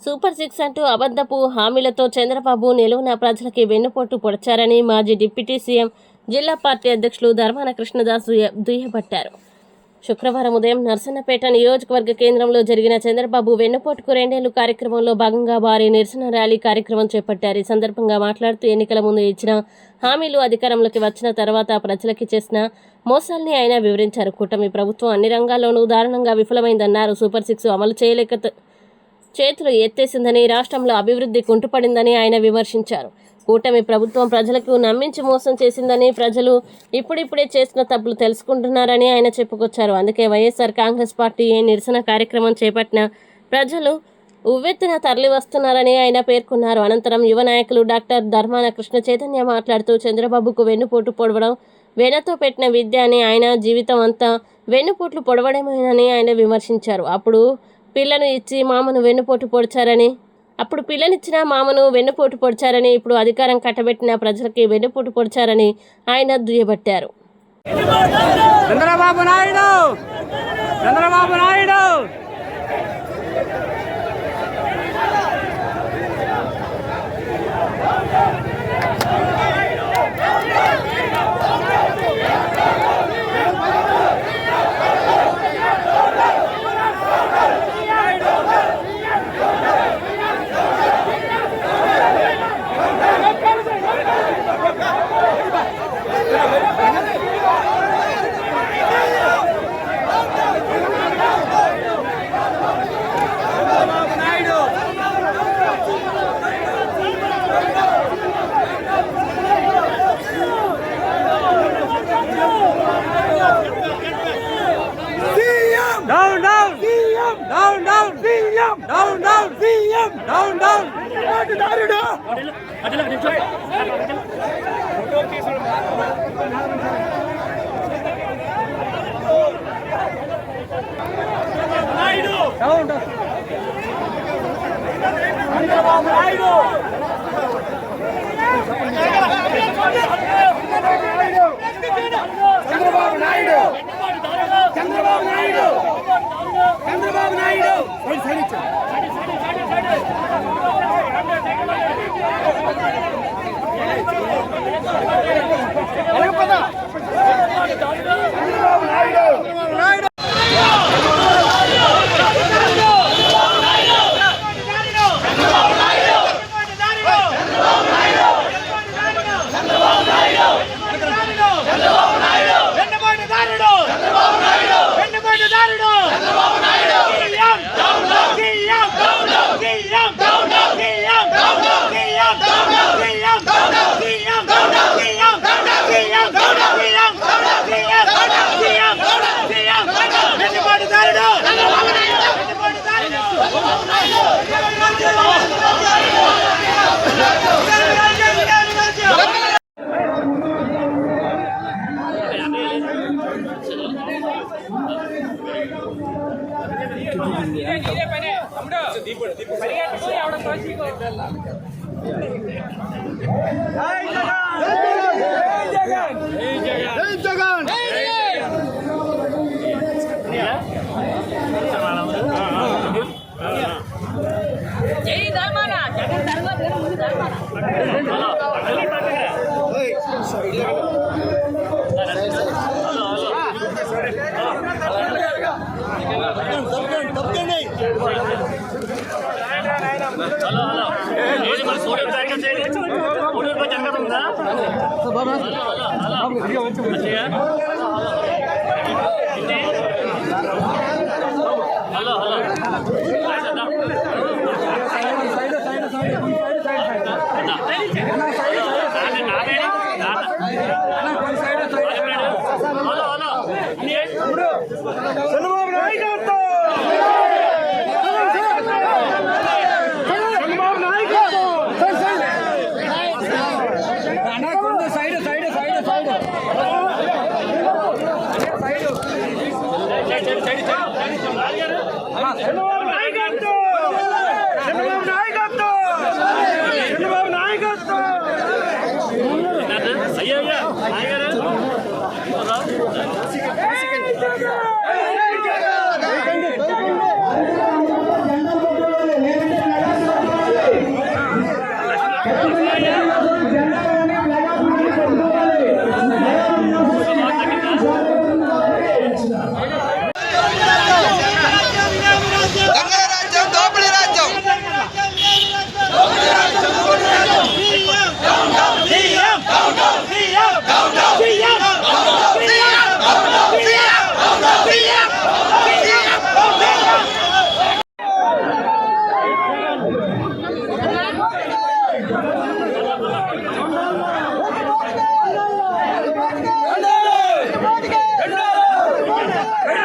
Super 6 అంటూ అబద్ధపు హామీలతో చంద్రబాబు నిలువున ప్రజలకి వెన్నుపోటు పొడిచారని మాజీ డిప్యూటీ సీఎం జిల్లా పార్టీ అధ్యక్షులు ధర్మాన కృష్ణదాస్ దుయ్యబట్టారు. శుక్రవారం ఉదయం నర్సన్నపేట నియోజకవర్గ కేంద్రంలో జరిగిన చంద్రబాబు వెన్నుపోటుకు 2 ఏళ్లు కార్యక్రమంలో భాగంగా భారీ నిరసన ర్యాలీ కార్యక్రమం చేపట్టారు. ఈ సందర్భంగా మాట్లాడుతూ ఎన్నికల ముందు ఇచ్చిన హామీలు అధికారంలోకి వచ్చిన తర్వాత ప్రజలకి చేసిన మోసాల్ని ఆయన వివరించారు. కూటమి ప్రభుత్వం అన్ని రంగాల్లోనూ దారుణంగా విఫలమైందన్నారు. సూపర్ 6 అమలు చేయలేక చేతులు ఎత్తేసిందని, రాష్ట్రంలో అభివృద్ధి కుంటుపడిందని ఆయన విమర్శించారు. కూటమి ప్రభుత్వం ప్రజలకు నమ్మించి మోసం చేసిందని, ప్రజలు ఇప్పుడిప్పుడే చేసిన తప్పులు తెలుసుకుంటున్నారని ఆయన చెప్పుకొచ్చారు. అందుకే వైఎస్ఆర్ కాంగ్రెస్ పార్టీ నిరసన కార్యక్రమం చేపట్టిన ప్రజలు ఉవ్వెత్తున తరలి వస్తున్నారని ఆయన పేర్కొన్నారు. అనంతరం యువ నాయకులు డాక్టర్ ధర్మాన కృష్ణ చైతన్య మాట్లాడుతూ చంద్రబాబుకు వెన్నుపోటు పొడవడం వెనతో పెట్టిన విద్య అని, ఆయన జీవితం అంతా వెన్నుపోట్లు పొడవడమేనని ఆయన విమర్శించారు. అప్పుడు పిల్లనిచ్చిన మామను వెన్నుపోటు పొడిచారని, ఇప్పుడు అధికారం కట్టబెట్టిన ప్రజలకి వెన్నుపోటు పొడిచారని ఆయన దుయ్యబట్టారు. చంద్రబాబు నాయుడు హలో